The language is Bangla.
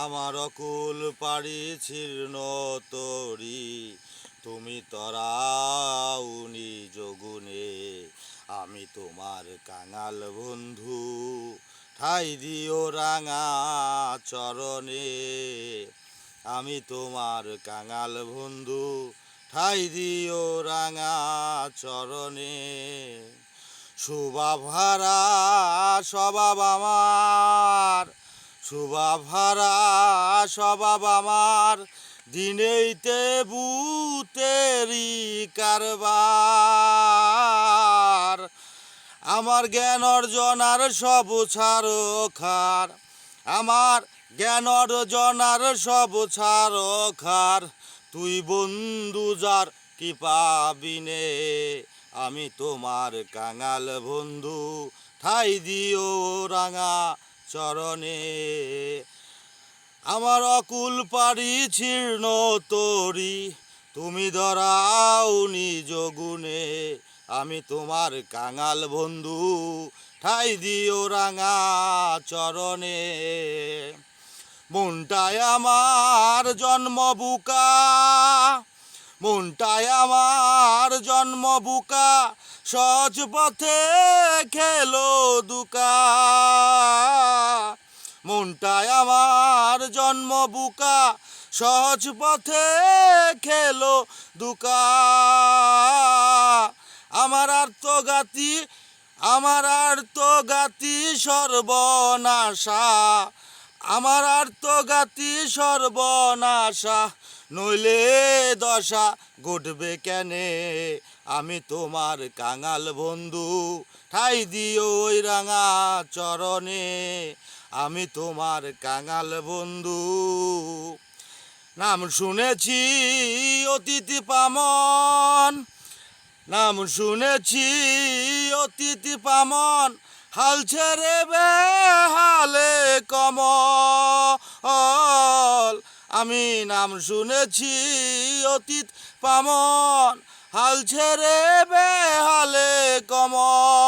আমার অকুল পাড়ি ছিন্ন তরি, তুমি তরাউনি যোগুনে। আমি তোমার কাঙাল বন্ধু, ঠাই দিও রাঙা চরণে। আমি তোমার কাঙাল বন্ধু, ঠাই দিও রাঙা চরণে। শোভাভরা স্বভাব আমার, শোভাভরা স্বভাব আমার, দিনেইতে ভূতেরি কারবার। আমার জ্ঞান অর্জন আর সব ছাড়খার, আমার জ্ঞান অর্জন আর সব ছাড়খার। তুই বন্ধু যার কি পাবিনে, আমি তোমার কাঙাল বন্ধু, ঠাই দিও রাঙা চরণে। আমার অকুল পাড়ি ছিন্ন তরি, তুমি ধরাও নিজ গুণে। আমি তোমার কাঙাল বন্ধু, ঠাই দিও রাঙা চরণে। মনটায় আমার জন্ম বুকা, মনটায় আমার জন্ম বুকা, সহজ পথে খেলো দুকা। মনটায় আমার জন্ম বুকা, সহজ পথে খেলো দুকা। আমার আর্তগাতি, আমার আর্তগাতি সর্বনাশা, আমার আর্তগাতি সর্বনাশা। নইলে দশা ঘটবে কেনে, আমি তোমার কাঙাল বন্ধু, ঠাই দিও ওই রাঙা চরণে। আমি তোমার কাঙাল বন্ধু। নাম শুনেছি অতিথি পামন, নাম শুনেছি অতিথি পামন, হাল ছেড়ে বেহালে কমল। আমি নাম শুনেছি অতীত পামন, হাল ছেড়ে বেহালে কমল।